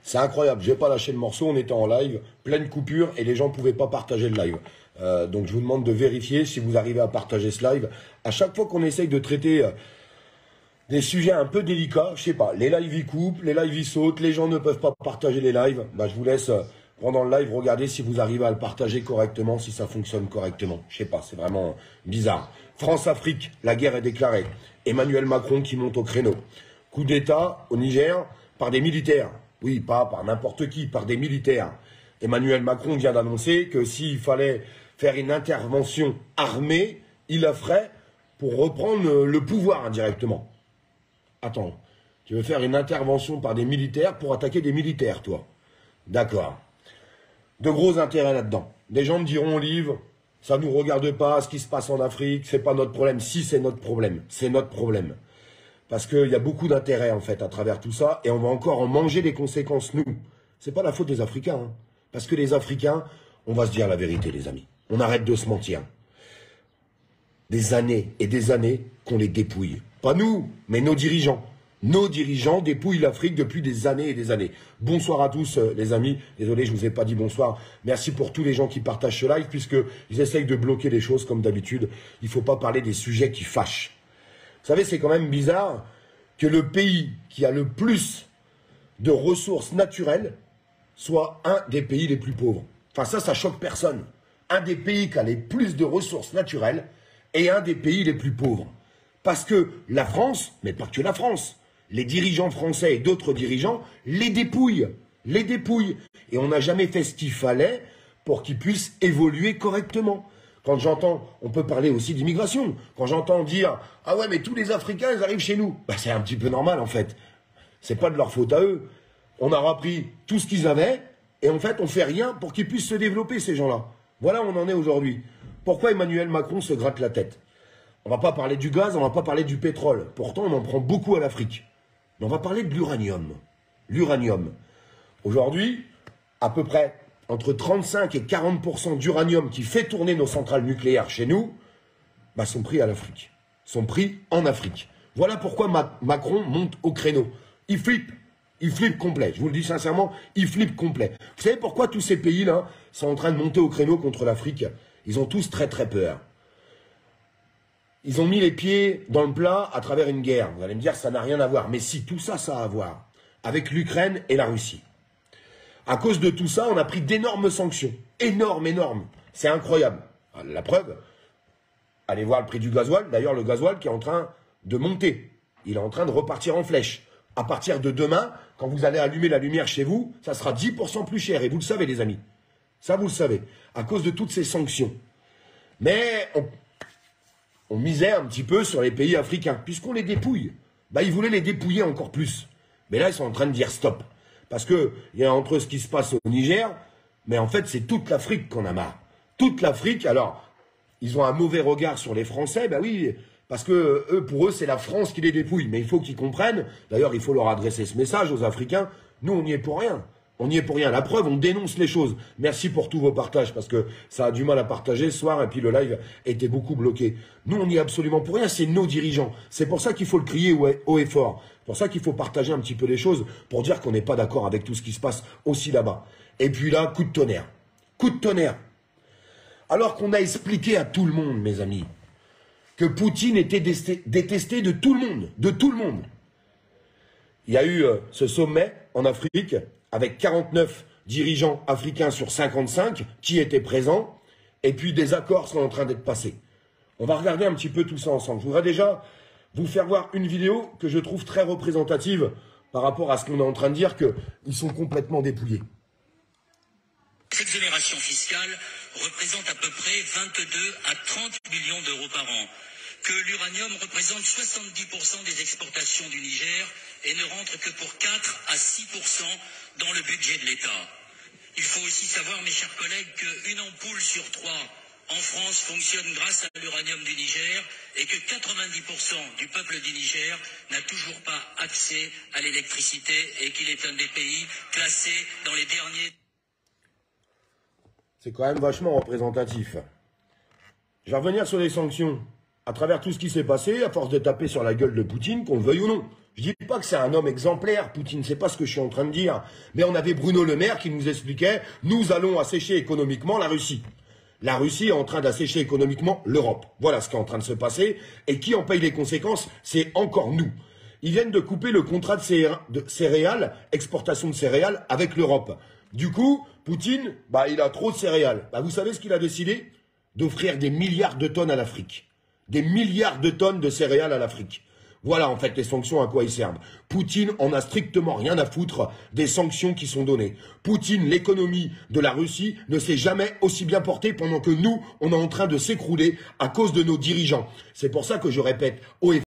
C'est incroyable, j'ai pas lâché le morceau, on était en live, pleine coupure et les gens pouvaient pas partager le live. Donc je vous demande de vérifier si vous arrivez à partager ce live. À chaque fois qu'on essaye de traiter des sujets un peu délicats, je sais pas, les lives ils coupent, les lives ils sautent, les gens ne peuvent pas partager les lives. Bah, je vous laisse pendant le live regarder si vous arrivez à le partager correctement, si ça fonctionne correctement. Je sais pas, c'est vraiment bizarre. France-Afrique, la guerre est déclarée. Emmanuel Macron qui monte au créneau. Coup d'État au Niger par des militaires. Oui, pas par n'importe qui, par des militaires. Emmanuel Macron vient d'annoncer que s'il fallait faire une intervention armée, il la ferait pour reprendre le pouvoir indirectement. Attends, tu veux faire une intervention par des militaires pour attaquer des militaires, toi? D'accord. De gros intérêts là-dedans. Des gens me diront, Olive, ça ne nous regarde pas, ce qui se passe en Afrique, c'est pas notre problème. Si, c'est notre problème. C'est notre problème. Parce qu'il y a beaucoup d'intérêts, en fait, à travers tout ça, et on va encore en manger les conséquences, nous. C'est pas la faute des Africains, hein. Parce que les Africains, on va se dire la vérité, les amis. On arrête de se mentir. Des années et des années qu'on les dépouille. Pas nous, mais nos dirigeants. Nos dirigeants dépouillent l'Afrique depuis des années et des années. Bonsoir à tous, les amis. Désolé, je vous ai pas dit bonsoir. Merci pour tous les gens qui partagent ce live, puisqu'ils essayent de bloquer les choses comme d'habitude. Il faut pas parler des sujets qui fâchent. Vous savez, c'est quand même bizarre que le pays qui a le plus de ressources naturelles soit un des pays les plus pauvres. Enfin, ça choque personne. Un des pays qui a les plus de ressources naturelles est un des pays les plus pauvres. Parce que la France, mais pas que la France, les dirigeants français et d'autres dirigeants les dépouillent. Les dépouillent. Et on n'a jamais fait ce qu'il fallait pour qu'ils puissent évoluer correctement. Quand j'entends, on peut parler aussi d'immigration. Quand j'entends dire, ah ouais, mais tous les Africains, ils arrivent chez nous. Bah, c'est un petit peu normal, en fait. C'est pas de leur faute à eux. On a repris tout ce qu'ils avaient, et en fait, on fait rien pour qu'ils puissent se développer, ces gens-là. Voilà où on en est aujourd'hui. Pourquoi Emmanuel Macron se gratte la tête? On va pas parler du gaz, on va pas parler du pétrole. Pourtant, on en prend beaucoup à l'Afrique. Mais on va parler de l'uranium. L'uranium. Aujourd'hui, à peu près entre 35 et 40% d'uranium qui fait tourner nos centrales nucléaires chez nous, bah, sont pris à l'Afrique. Sont pris en Afrique. Voilà pourquoi Macron monte au créneau. Il flippe. Il flippe complet. Je vous le dis sincèrement, il flippe complet. Vous savez pourquoi tous ces pays-là sont en train de monter au créneau contre l'Afrique? Ils ont tous très très peur. Ils ont mis les pieds dans le plat à travers une guerre. Vous allez me dire, ça n'a rien à voir. Mais si, tout ça, ça a à voir. Avec l'Ukraine et la Russie. À cause de tout ça, on a pris d'énormes sanctions. Énormes, énormes. C'est incroyable. La preuve, allez voir le prix du gasoil. D'ailleurs, le gasoil qui est en train de monter. Il est en train de repartir en flèche. À partir de demain, quand vous allez allumer la lumière chez vous, ça sera 10% plus cher. Et vous le savez, les amis. Ça, vous le savez. À cause de toutes ces sanctions. Mais on misait un petit peu sur les pays africains. Puisqu'on les dépouille. Bah, ils voulaient les dépouiller encore plus. Mais là, ils sont en train de dire stop. Parce que il y a entre ce qui se passe au Niger, mais en fait, c'est toute l'Afrique qu'on a marre. Toute l'Afrique, alors, ils ont un mauvais regard sur les Français, ben oui, parce que eux, pour eux, c'est la France qui les dépouille. Mais il faut qu'ils comprennent, d'ailleurs, il faut leur adresser ce message aux Africains, nous, on n'y est pour rien. On n'y est pour rien. La preuve, on dénonce les choses. Merci pour tous vos partages, parce que ça a du mal à partager ce soir, et puis le live était beaucoup bloqué. Nous, on n'y est absolument pour rien, c'est nos dirigeants. C'est pour ça qu'il faut le crier haut et fort. C'est pour ça qu'il faut partager un petit peu les choses, pour dire qu'on n'est pas d'accord avec tout ce qui se passe aussi là-bas. Et puis là, coup de tonnerre. Coup de tonnerre. Alors qu'on a expliqué à tout le monde, mes amis, que Poutine était détesté de tout le monde. De tout le monde. Il y a eu ce sommet en Afrique, avec 49 dirigeants africains sur 55 qui étaient présents, et puis des accords sont en train d'être passés. On va regarder un petit peu tout ça ensemble. Je voudrais déjà vous faire voir une vidéo que je trouve très représentative par rapport à ce qu'on est en train de dire, qu'ils sont complètement dépouillés. Cette exonération fiscale représente à peu près 22 à 30 millions d'euros par an, que l'uranium représente 70% des exportations du Niger et ne rentre que pour 4 à 6% dans le budget de l'État. Il faut aussi savoir, mes chers collègues, qu'une ampoule sur 3 en France fonctionne grâce à l'uranium du Niger et que 90% du peuple du Niger n'a toujours pas accès à l'électricité et qu'il est un des pays classés dans les derniers. C'est quand même vachement représentatif. Je vais revenir sur les sanctions. À travers tout ce qui s'est passé, à force de taper sur la gueule de Poutine, qu'on le veuille ou non. Je dis pas que c'est un homme exemplaire, Poutine, c'est pas ce que je suis en train de dire. Mais on avait Bruno Le Maire qui nous expliquait, nous allons assécher économiquement la Russie. La Russie est en train d'assécher économiquement l'Europe. Voilà ce qui est en train de se passer. Et qui en paye les conséquences? C'est encore nous. Ils viennent de couper le contrat de céréales, exportation de céréales avec l'Europe. Du coup, Poutine, il a trop de céréales. Vous savez ce qu'il a décidé? D'offrir des milliards de tonnes à l'Afrique. Des milliards de tonnes de céréales à l'Afrique. Voilà en fait les sanctions à quoi ils servent. Poutine en a strictement rien à foutre des sanctions qui sont données. Poutine, l'économie de la Russie ne s'est jamais aussi bien portée pendant que nous, on est en train de s'écrouler à cause de nos dirigeants. C'est pour ça que je répète haut et